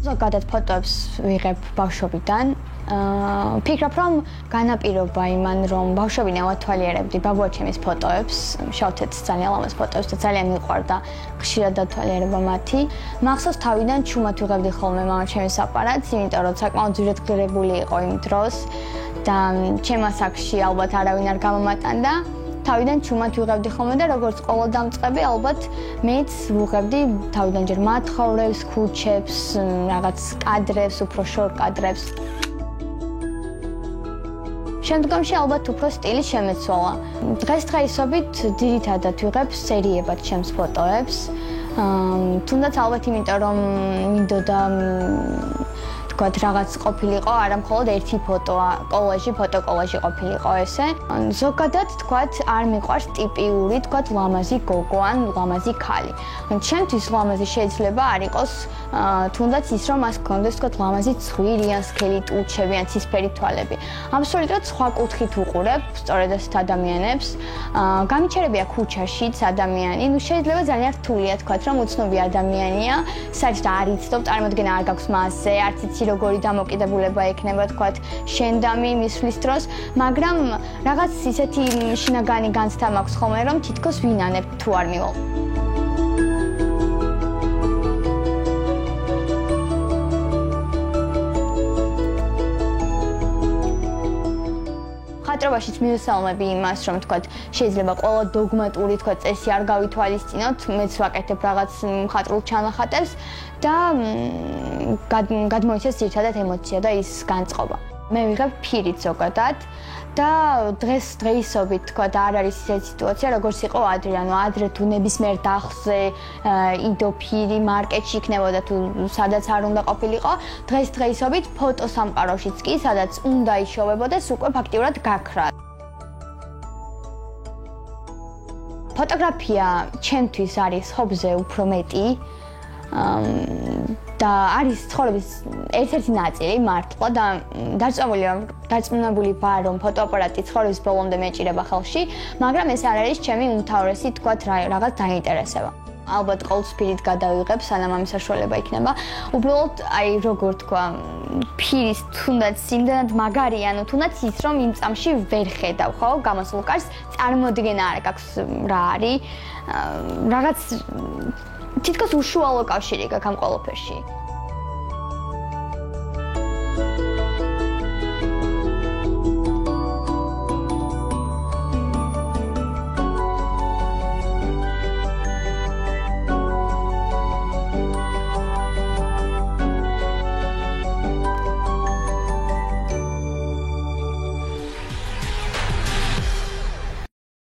ზოგადად ფოტოებს ვიღებ ბავშვობიდან. Ფიქრობ, რომ განაპირობა იმან, რომ ბავშვობიდან ვათვალიერებდი ბაბუაჩემის ფოტოებს, შავ-თეთრ ძალიან ლამაზ ფოტოებს და ძალიან მიყვარდა ხშირად დათვალიერება მათი. მახსოვს თავიდან ჩუმად ვიღებდი ხოლმე მამაჩემის აპარატს, იმიტომ რომ საკმაოდ ძვირადღირებული იყო იმ დროს და ჩემ ასაკში ალბათ არავინ არ გამომატანდა. თავიდან ჩუმად ვიღებდი ხოლმე და როგორც ყოველ დამწყები, ალბათ მეც ვუღებდი თავიდან ჯერ მათხოვრებს, ქუჩებს, რაღაც კადრებს, უფრო შორ კადრებს. შემდგომში ალბათ უფრო სტილი შემეცვალა. დღესდღეობით ძირითადად ვიღებ სერიებად ჩემს ფოტოებს. თუნდაც ალბათ იმიტომ რომ მინდოდა თქვათ რაღაც ყოფილიყო, არა მხოლოდ ერთი ფოტოა, კოლაჟი, ფოტოკოლაჟი ყოფილიყო ესე. ზოგადად თქვათ არ მიყვარს ტიპიური, თქვათ ლამაზი გოგო ან ლამაზი ქალი. ჩემთვის ლამაზი შეიძლება არ იყოს თუნდაც ის რომ მას გქონდეს თქვათ ლამაზი ცხვირი ან სქელი ტუჩები ან ცისფერი თვალები. აბსოლუტურად სხვა კუთხით ვუყურებ სწორედ ასეთ ადამიანებს. გამიჩერებია ქუჩაშიც ადამიანი, შეიძლება ძალიან რთულია თქვათ რომ უცნობი ადამიანია, საერთოდ არ იცნობ, წარმოდგენა არ გაქვს მასზე, არც იცი როგორი დამოკიდებულება ექნება თქვათ შენდამი მისვლის დროს, მაგრამ რაღაც ისეთი შინაგანი განცდა მაქვს ხოლმე რომ თითქოს ვინანებ თუ არ მივალ. ხატრობაშიც მივესალმები იმას, რომ თქვათ შეიძლება ყველა დოგმატური თქვათ წესი არ გავითვალისწინოთ, მეც ვაკეთებ რაღაც მხატვრულ ჩანახატებს და გადმოიცეს ძირითადად ემოცია და ის განწყობა. მე ვიღებ ფირით ზოგადად და დღესდღეობით თქვათ არ არის ისეთი სიტუაცია, როგორც იყო ადრე, ანუ ადრე თუ ნებისმიერ დახლზე იდო ფირი მარკეტში იქნებოდა თუ სადაც არ უნდა ყოფილიყო, დღესდღეობით ფოტოსამყაროშიც კი, სადაც უნდა იშოვებოდეს, უკვე ფაქტიურად გაქრა. ფოტოგრაფია ჩემთვის არის ჰობზე უფრო მეტი. და არის ცხოვრების ერთ-ერთი ნაწილი მართლა და დარწმუნებული ვარ რომ ფოტოაპარატი ცხოვრების ბოლომდე მეჭირება ხელში, მაგრამ ეს არ არის ჩემი უმთავრესი თქვათ რაღაც დაინტერესება. ალბათ ყოველწლიურად გადავიღებ, სანამ ამის საშუალება იქნება. უბრალოდ აი როგორ თქვა, ფირის თუნდაც იმდანად მაგარი, ანუ თუნდაც ის რომ იმ წამში ვერ ხედავ, ხო, გამოსულ კარს, წარმოდგენა არ გაქვს რა არის. რაღაც თითქოს უშუალო კავშირი გაქვს ამ ყველაფერში.